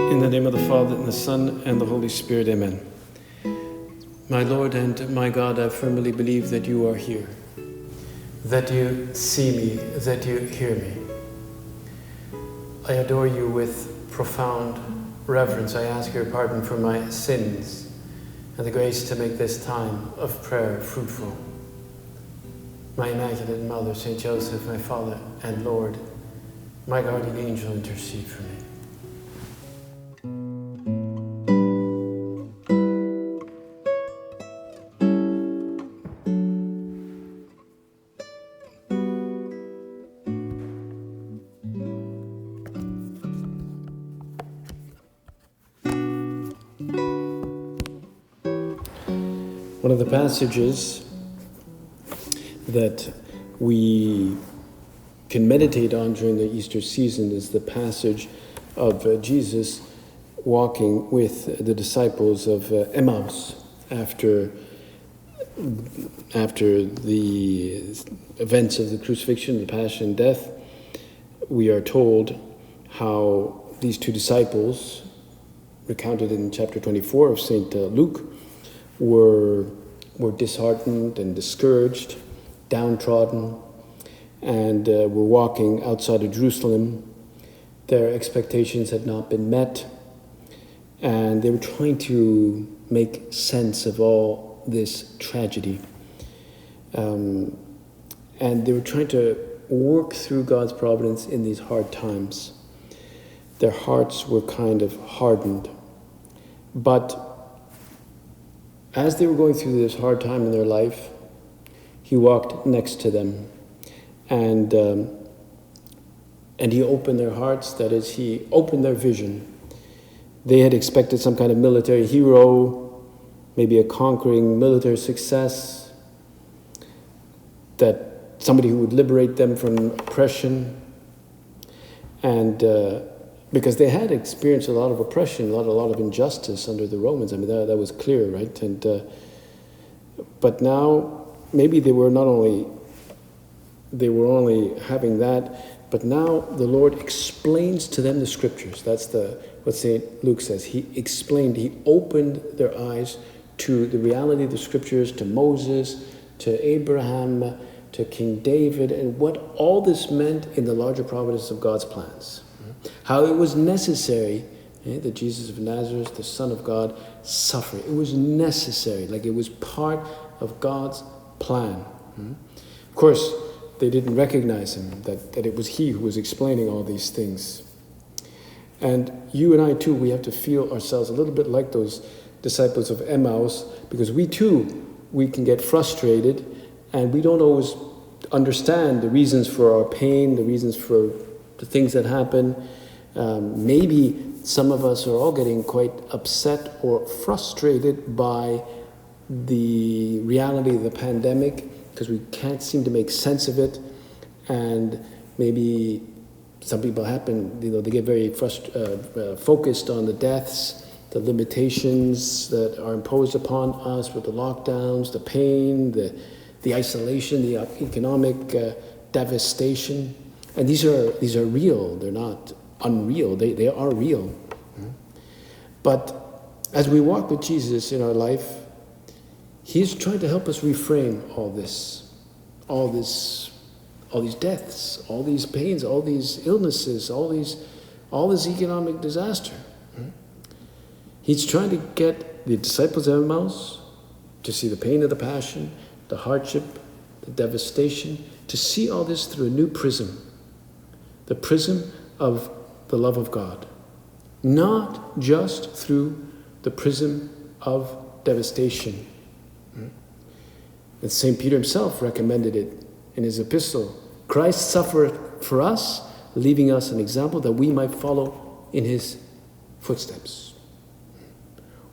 In the name of the Father, and the Son, and the Holy Spirit, amen. My Lord and my God, I firmly believe that you are here, that you see me, that you hear me. I adore you with profound reverence. I ask your pardon for my sins and the grace to make this time of prayer fruitful. My Immaculate Mother, Saint Joseph, my Father and Lord, my guardian angel, intercede for me. One of the passages that we can meditate on during the Easter season is the passage of Jesus walking with the disciples of Emmaus after the events of the crucifixion, the passion, and death. We are told how these two disciples, recounted in chapter 24 of St. Luke, were disheartened and discouraged, downtrodden, and were walking outside of Jerusalem. Their expectations had not been met, and they were trying to make sense of all this tragedy. And they were trying to work through God's providence in these hard times. Their hearts were kind of hardened. But as they were going through this hard time in their life, he walked next to them, and he opened their hearts. That is, he opened their vision. They had expected some kind of military hero, maybe a conquering military success, that somebody who would liberate them from oppression, and because they had experienced a lot of oppression, a lot of injustice under the Romans. I mean, that was clear, right? And but now maybe they were only having that, but now the Lord explains to them the scriptures. That's what St. Luke says. He opened their eyes to the reality of the scriptures, to Moses, to Abraham, to King David, and what all this meant in the larger providence of God's plans. How it was necessary that Jesus of Nazareth, the Son of God, suffer. It was necessary, like it was part of God's plan. Of course, they didn't recognize him, that it was he who was explaining all these things. And you and I too, we have to feel ourselves a little bit like those disciples of Emmaus, because we can get frustrated, and we don't always understand the reasons for our pain, the reasons for the things that happen. Maybe some of us are all getting quite upset or frustrated by the reality of the pandemic, because we can't seem to make sense of it. And maybe some people they get very focused on the deaths, the limitations that are imposed upon us with the lockdowns, the pain, the isolation, the economic devastation. And these are real. They're not unreal. They are real. But as we walk with Jesus in our life, he's trying to help us reframe all these deaths, all these pains, all these illnesses, all this economic disaster. He's trying to get the disciples of Emmaus to see the pain of the passion, the hardship, the devastation, to see all this through a new prism. The prism of the love of God. Not just through the prism of devastation. And St. Peter himself recommended it in his epistle. Christ suffered for us, leaving us an example that we might follow in his footsteps.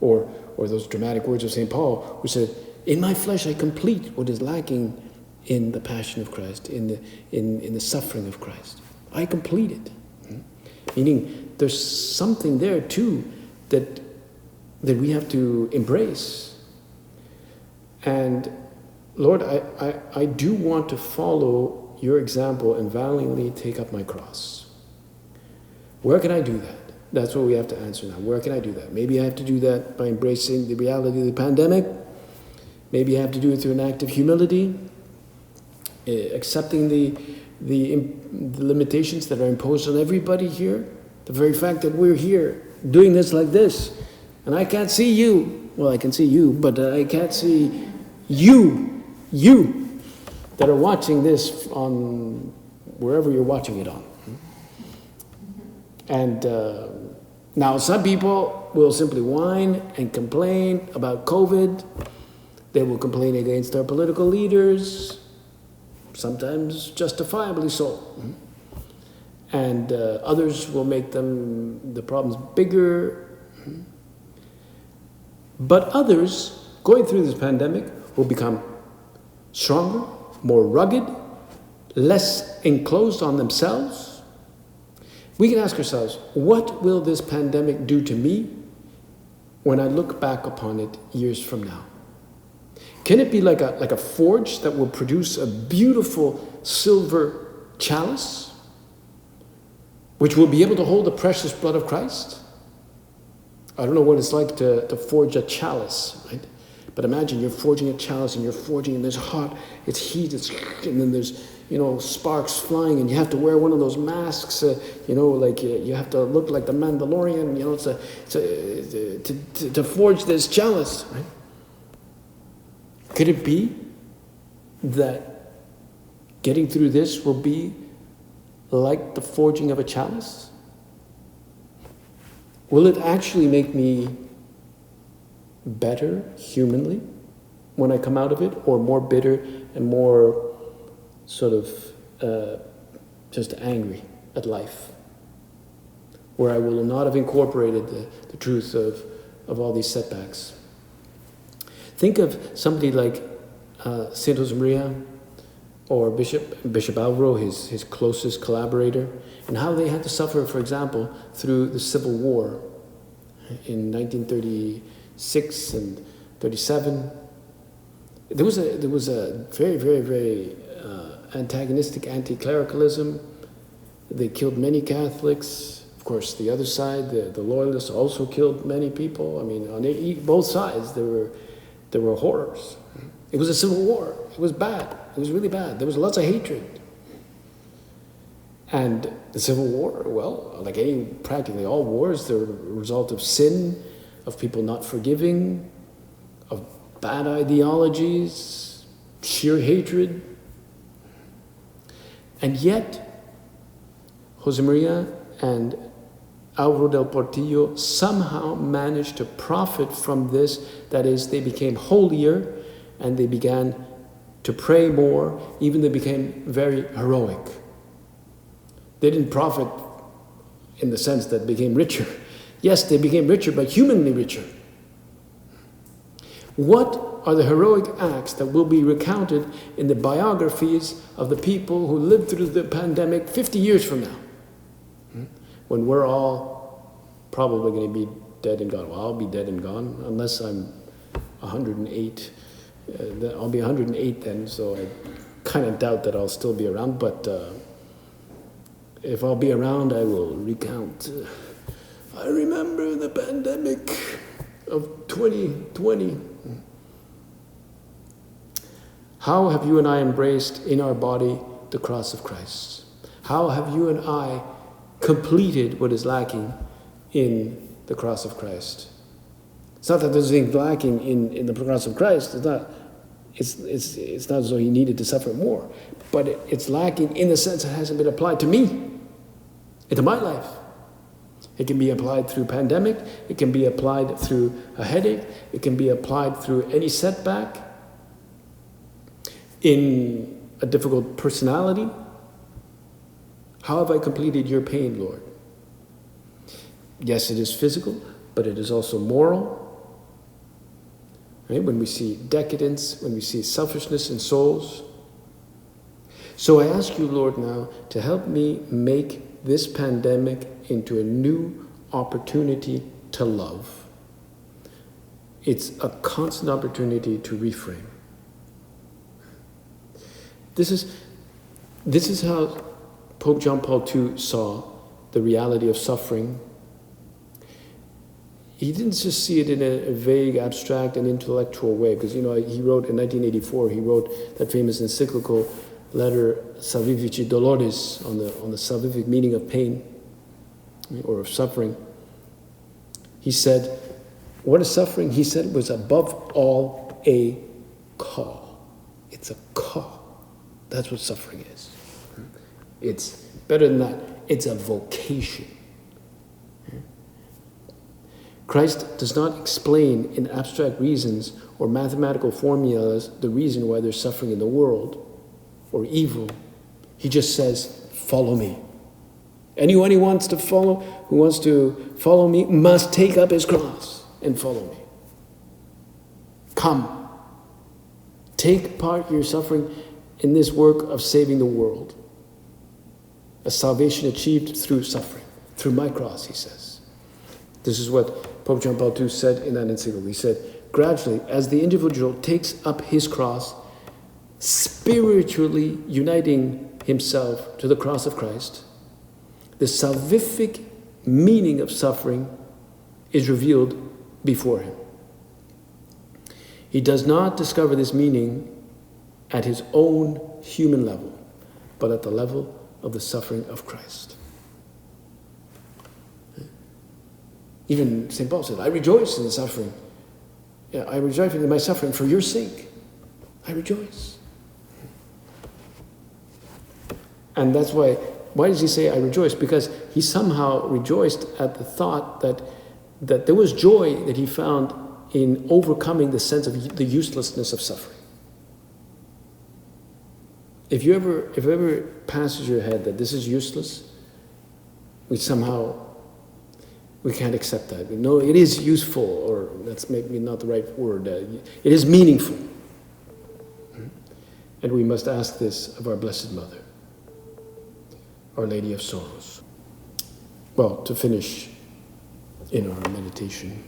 Or those dramatic words of St. Paul, who said, "In my flesh I complete what is lacking in the passion of Christ, in the suffering of Christ. I complete it." Meaning there's something there too that we have to embrace. And Lord, I do want to follow your example and valiantly take up my cross. Where can I do that? That's what we have to answer now. Where can I do that? Maybe I have to do that by embracing the reality of the pandemic. Maybe I have to do it through an act of humility, accepting the limitations that are imposed on everybody here. The very fact that we're here doing this like this, and I can't see you. Well, I can see you, but I can't see you that are watching this on wherever you're watching it on. And now some people will simply whine and complain about COVID. They will complain against our political leaders, sometimes justifiably so. And others will make the problems bigger. But others, going through this pandemic, will become stronger, more rugged, less enclosed on themselves. We can ask ourselves, what will this pandemic do to me when I look back upon it years from now? Can it be like a forge that will produce a beautiful silver chalice, which will be able to hold the precious blood of Christ? I don't know what it's like to forge a chalice, right? But imagine you're forging a chalice and you're forging and it's hot, it's heat, and then there's, sparks flying and you have to wear one of those masks, you have to look like the Mandalorian, to forge this chalice, right? Could it be that getting through this will be like the forging of a chalice? Will it actually make me better humanly when I come out of it, or more bitter and more sort of just angry at life, where I will not have incorporated the truth of all these setbacks? Think of somebody like Saint Josemaria or Bishop Alvaro, his closest collaborator, and how they had to suffer, for example, through the Civil War in 1936 and 37. There was a very, very, very antagonistic anti-clericalism. They killed many Catholics. Of course, the other side, the loyalists, also killed many people. I mean, on both sides, there were horrors. It was a civil war. It was bad. It was really bad. There was lots of hatred. And the Civil War, well, like practically all wars, they're a result of sin, of people not forgiving, of bad ideologies, sheer hatred. And yet, Josemaria and Alvaro del Portillo somehow managed to profit from this. That is, they became holier and they began to pray more. Even they became very heroic. They didn't profit in the sense that they became richer. Yes, they became richer, but humanly richer. What are the heroic acts that will be recounted in the biographies of the people who lived through the pandemic 50 years from now? When we're all probably going to be dead and gone. Well, I'll be dead and gone unless I'm 108. I'll be 108 then, so I kind of doubt that I'll still be around. But if I'll be around, I will recount. I remember the pandemic of 2020. How have you and I embraced in our body the cross of Christ? How have you and I completed what is lacking in the cross of Christ? It's not that there's anything lacking in the cross of Christ. It's not as though he needed to suffer more, but it's lacking in the sense it hasn't been applied to me, into my life. It can be applied through pandemic. It can be applied through a headache. It can be applied through any setback in a difficult personality. How have I completed your pain, Lord? Yes, it is physical, but it is also moral. Right? When we see decadence, when we see selfishness in souls. So I ask you, Lord, now to help me make this pandemic into a new opportunity to love. It's a constant opportunity to reframe. This is how Pope John Paul II saw the reality of suffering he didn't just see it in a vague, abstract, and intellectual way. Because, he wrote in 1984, he wrote that famous encyclical letter, Salvifici Doloris, on the salvific meaning of pain, or of suffering. He said, what is suffering? He said it was above all a call. It's a call. That's what suffering is. It's better than that. It's a vocation. Christ does not explain in abstract reasons or mathematical formulas the reason why there's suffering in the world or evil. He just says, follow me. Anyone who wants to follow me must take up his cross and follow me. Come. Take part your suffering in this work of saving the world. A salvation achieved through suffering, through my cross, he says. This is what Pope John Paul II said in that encyclical. He said, gradually, as the individual takes up his cross, spiritually uniting himself to the cross of Christ, the salvific meaning of suffering is revealed before him. He does not discover this meaning at his own human level, but at the level of the suffering of Christ. Even St. Paul said, I rejoice in the suffering. Yeah, I rejoice in my suffering for your sake. I rejoice. And that's why does he say I rejoice? Because he somehow rejoiced at the thought that there was joy that he found in overcoming the sense of the uselessness of suffering. If it ever passes your head that this is useless, we can't accept that. No, it is useful, or that's maybe not the right word. It is meaningful. And we must ask this of our Blessed Mother, Our Lady of Sorrows. Well, to finish in our meditation,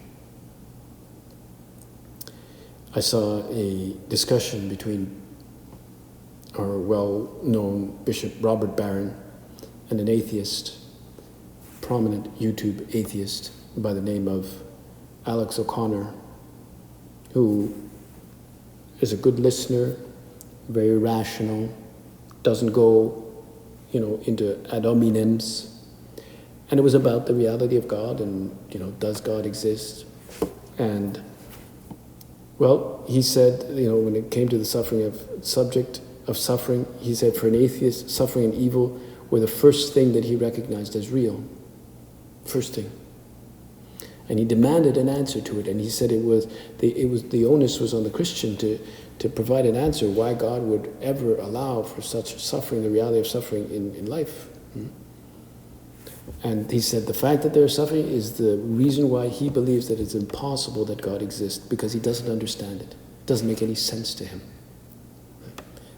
I saw a discussion between our well-known Bishop Robert Barron and an atheist, prominent YouTube atheist by the name of Alex O'Connor, who is a good listener, very rational, doesn't go, into ad hominems. And it was about the reality of God and, does God exist? And, well, he said, when it came to the subject of suffering, he said for an atheist, suffering and evil were the first thing that he recognized as real. First thing. And he demanded an answer to it, and he said the onus was on the Christian to provide an answer why God would ever allow for such suffering, the reality of suffering in life. And he said the fact that they're suffering is the reason why he believes that it's impossible that God exists, because he doesn't understand it. It doesn't make any sense to him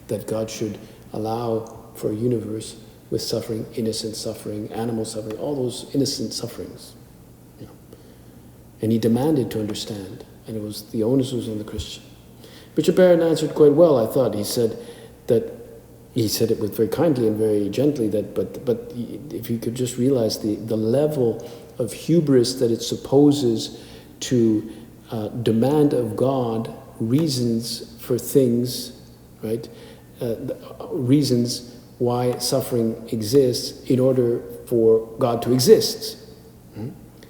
that God should allow for a universe with suffering, innocent suffering, animal suffering, all those innocent sufferings. And he demanded to understand, and the onus was on the Christian. Bishop Barron answered quite well, I thought. He said it with very kindly and very gently, but if you could just realize the level of hubris that it supposes to demand of God reasons for things, right? Reasons why suffering exists in order for God to exist.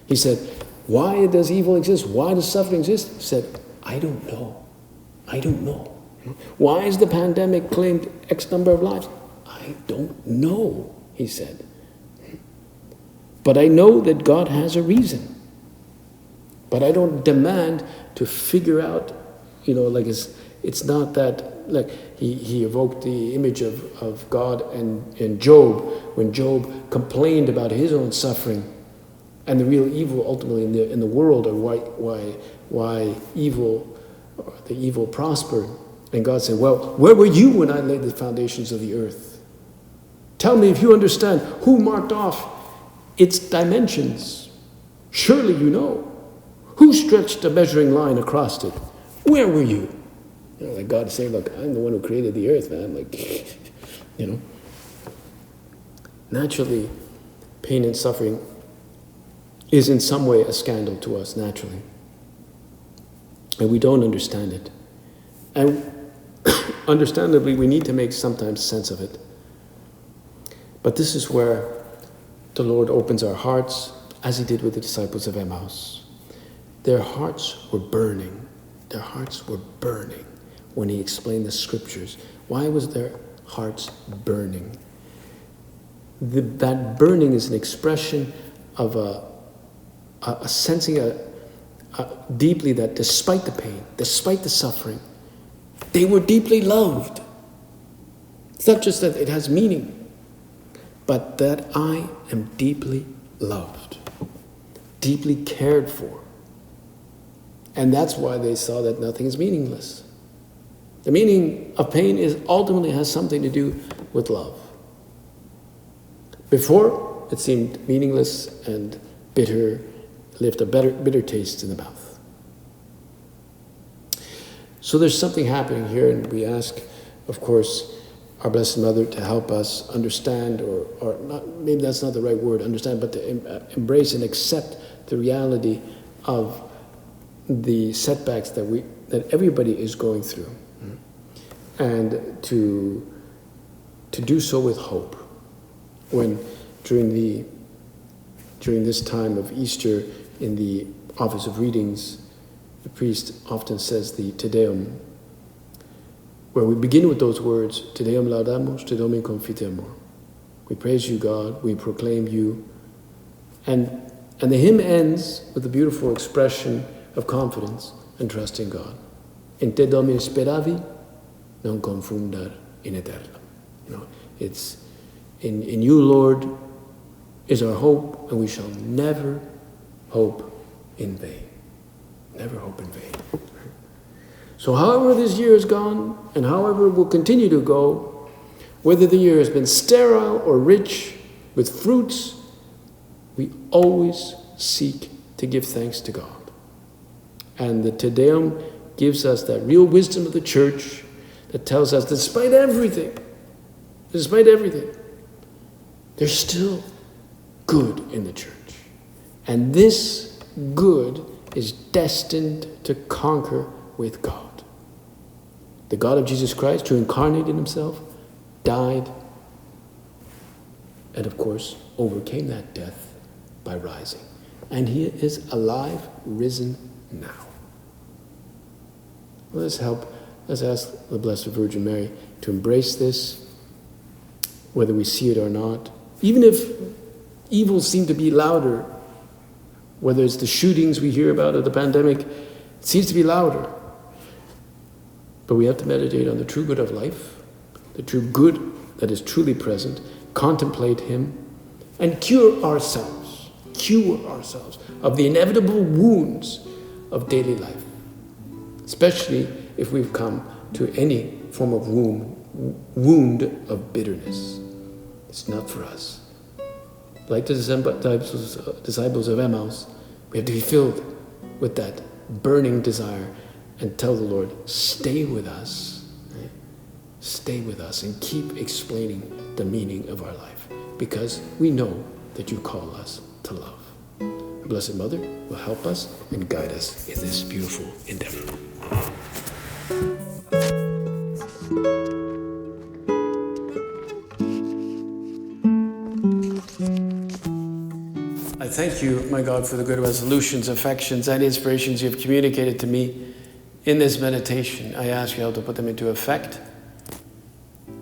He said, why does evil exist? Why does suffering exist? He said, I don't know. Why is the pandemic claimed X number of lives? I don't know, he said. But I know that God has a reason. But I don't demand to figure out, it's not that, like he evoked the image of God and Job, when Job complained about his own suffering and the real evil ultimately in the world, or why the evil prospered. And God said, well, where were you when I laid the foundations of the earth? Tell me if you understand who marked off its dimensions. Surely you know. Who stretched a measuring line across it? Where were you? Like God is saying, look, I'm the one who created the earth, man. Naturally, pain and suffering is in some way a scandal to us naturally. And we don't understand it. And understandably, we need to make sometimes sense of it. But this is where the Lord opens our hearts, as he did with the disciples of Emmaus. Their hearts were burning. Their hearts were burning when he explained the scriptures. Why was their hearts burning? That burning is an expression of a sensing deeply that despite the pain, despite the suffering, they were deeply loved. It's not just that it has meaning, but that I am deeply loved, deeply cared for. And that's why they saw that nothing is meaningless. The meaning of pain ultimately has something to do with love. Before, it seemed meaningless and bitter, left a bitter taste in the mouth. So there's something happening here, and we ask, of course, our Blessed Mother to help us understand, or not, maybe that's not the right word, understand, but to embrace and accept the reality of the setbacks that everybody is going through, and to do so with hope. When during this time of Easter in the Office of Readings, the priest often says the Te Deum, where we begin with those words, Te Deum laudamus, Te Deum confitemur. We praise you, God, we proclaim you. And the hymn ends with a beautiful expression of confidence and trust in God. In Te Domine speravi, non confundar in aeternum. It's in you, Lord, is our hope, and we shall never hope in vain. Never hope in vain. So however this year has gone, and however it will continue to go, whether the year has been sterile or rich with fruits, we always seek to give thanks to God. And the Te Deum gives us that real wisdom of the church that tells us, despite everything, there's still good in the church. And this good is destined to conquer with God. The God of Jesus Christ, who incarnated himself, died, and of course overcame that death by rising. And he is alive, risen now. Let's ask the Blessed Virgin Mary to embrace this, whether we see it or not. Even if evils seem to be louder, whether it's the shootings we hear about or the pandemic, it seems to be louder. But we have to meditate on the true good of life, the true good that is truly present, contemplate him, and cure ourselves of the inevitable wounds of daily life, especially if we've come to any form of wound of bitterness. It's not for us. Like the disciples of Emmaus, we have to be filled with that burning desire and tell the Lord, stay with us. Right? Stay with us and keep explaining the meaning of our life, because we know that you call us to love. Our Blessed Mother will help us and guide us in this beautiful endeavor. I thank you, my God, for the good resolutions, affections, and inspirations you have communicated to me in this meditation. I ask you how to put them into effect.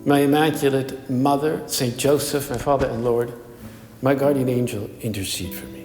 My Immaculate Mother, Saint Joseph, my Father and Lord, my guardian angel, intercede for me.